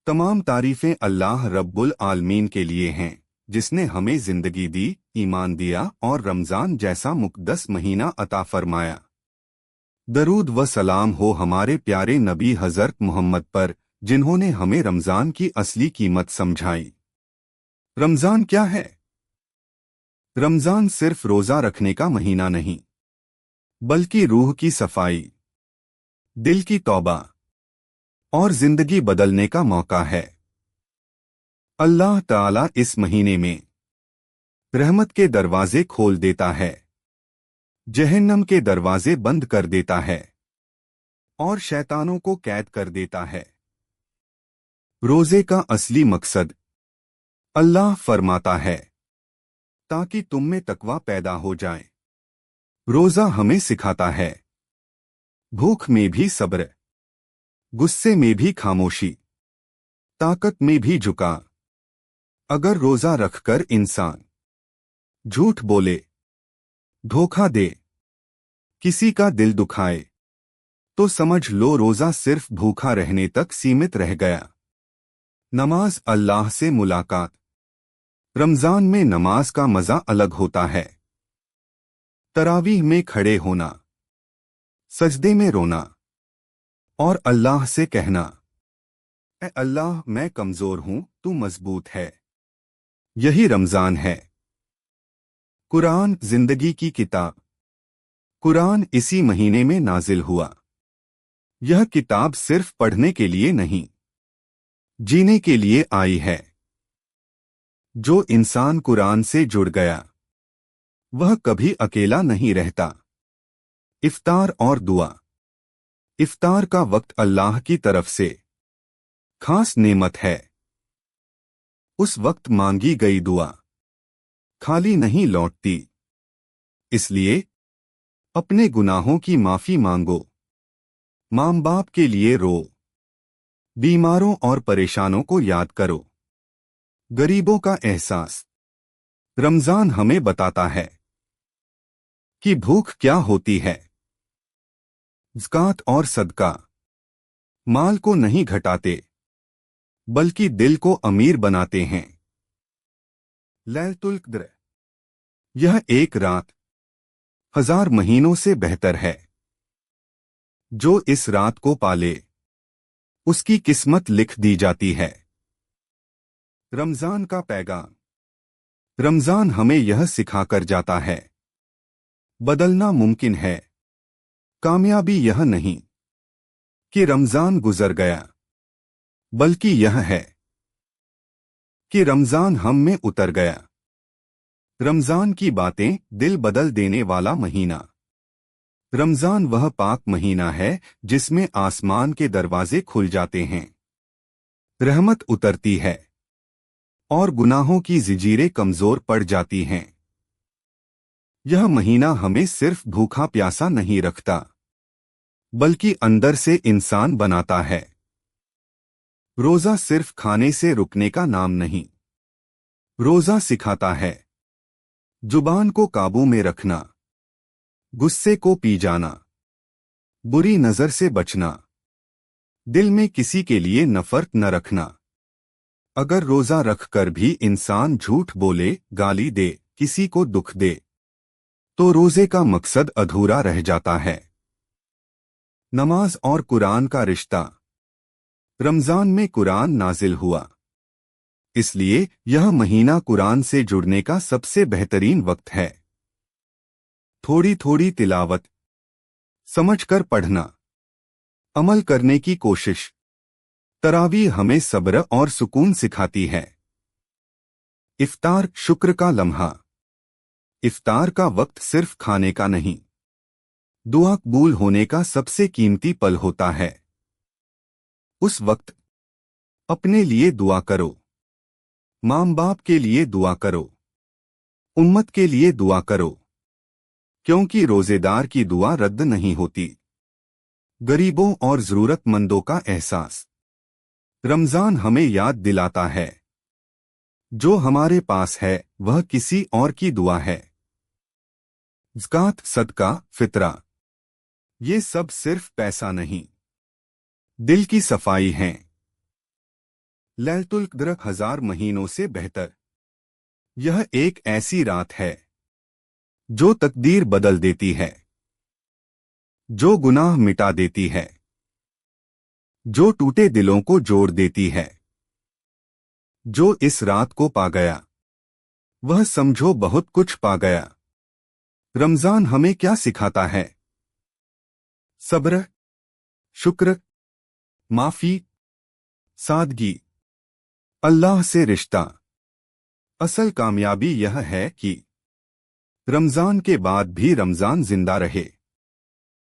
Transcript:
तमाम तारीफें अल्लाह रब्बुल आलमीन के लिए हैं, जिसने हमें जिंदगी दी, ईमान दिया और रमजान जैसा मुक़द्दस महीना अता फरमाया। दरूद व सलाम हो हमारे प्यारे नबी हज़रत मोहम्मद पर, जिन्होंने हमें रमजान की असली कीमत समझाई। रमजान क्या है? रमजान सिर्फ रोजा रखने का महीना नहीं, बल्कि रूह की सफाई, दिल की तौबा और जिंदगी बदलने का मौका है। अल्लाह ताला इस महीने में रहमत के दरवाजे खोल देता है, जहन्नम के दरवाजे बंद कर देता है और शैतानों को कैद कर देता है। रोजे का असली मकसद, अल्लाह फरमाता है, ताकि तुम में तकवा पैदा हो जाए। रोजा हमें सिखाता है भूख में भी सब्र, गुस्से में भी खामोशी, ताकत में भी झुका। अगर रोजा रखकर इंसान झूठ बोले, धोखा दे, किसी का दिल दुखाए, तो समझ लो रोजा सिर्फ भूखा रहने तक सीमित रह गया। नमाज, अल्लाह से मुलाकात। रमजान में नमाज का मजा अलग होता है। तरावीह में खड़े होना, सजदे में रोना और अल्लाह से कहना, ए अल्लाह, मैं कमजोर हूं, तू मजबूत है। यही रमजान है। कुरान, जिंदगी की किताब। कुरान इसी महीने में नाजिल हुआ। यह किताब सिर्फ पढ़ने के लिए नहीं, जीने के लिए आई है। जो इंसान कुरान से जुड़ गया, वह कभी अकेला नहीं रहता। इफ्तार और दुआ। इफ्तार का वक्त अल्लाह की तरफ से खास नेमत है। उस वक्त मांगी गई दुआ खाली नहीं लौटती। इसलिए अपने गुनाहों की माफी मांगो, माँ बाप के लिए रो, बीमारों और परेशानों को याद करो, गरीबों का एहसास। रमजान हमें बताता है कि भूख क्या होती है। ज़कात और सदका माल को नहीं घटाते, बल्कि दिल को अमीर बनाते हैं। लैलतुल क़द्र, यह एक रात 1000 महीनों से बेहतर है। जो इस रात को पाले, उसकी किस्मत लिख दी जाती है। रमजान का पैगाम। रमजान हमें यह सिखाकर जाता है, बदलना मुमकिन है। कामयाबी यह नहीं कि रमजान गुजर गया, बल्कि यह है कि रमजान हम में उतर गया। रमजान की बातें, दिल बदल देने वाला महीना। रमजान वह पाक महीना है जिसमें आसमान के दरवाजे खुल जाते हैं, रहमत उतरती है और गुनाहों की ज़ंजीरें कमजोर पड़ जाती हैं। यह महीना हमें सिर्फ भूखा प्यासा नहीं रखता, बल्कि अंदर से इंसान बनाता है। रोजा सिर्फ खाने से रुकने का नाम नहीं। रोजा सिखाता है जुबान को काबू में रखना, गुस्से को पी जाना, बुरी नजर से बचना, दिल में किसी के लिए नफरत न रखना। अगर रोजा रखकर भी इंसान झूठ बोले, गाली दे, किसी को दुख दे, तो रोजे का मकसद अधूरा रह जाता है। नमाज और कुरान का रिश्ता। रमजान में कुरान नाजिल हुआ, इसलिए यह महीना कुरान से जुड़ने का सबसे बेहतरीन वक्त है। थोड़ी थोड़ी तिलावत, समझकर पढ़ना, अमल करने की कोशिश। तरावीह हमें सब्र और सुकून सिखाती है। इफ्तार, शुक्र का लम्हा। इफ्तार का वक्त सिर्फ खाने का नहीं, दुआ कबूल होने का सबसे कीमती पल होता है। उस वक्त अपने लिए दुआ करो, माँ बाप के लिए दुआ करो, उम्मत के लिए दुआ करो, क्योंकि रोजेदार की दुआ रद्द नहीं होती। गरीबों और जरूरतमंदों का एहसास। रमजान हमें याद दिलाता है, जो हमारे पास है वह किसी और की दुआ है। ज़कात, सदका, फितरा, ये सब सिर्फ पैसा नहीं, दिल की सफाई हैं। लैलतुल क़द्र 1000 महीनों से बेहतर। यह एक ऐसी रात है जो तकदीर बदल देती है, जो गुनाह मिटा देती है, जो टूटे दिलों को जोड़ देती है। जो इस रात को पा गया वह समझो बहुत कुछ पा गया। रमजान हमें क्या सिखाता है? सब्र, शुक्र, माफी, सादगी, अल्लाह से रिश्ता। असल कामयाबी यह है कि रमजान के बाद भी रमजान जिंदा रहे।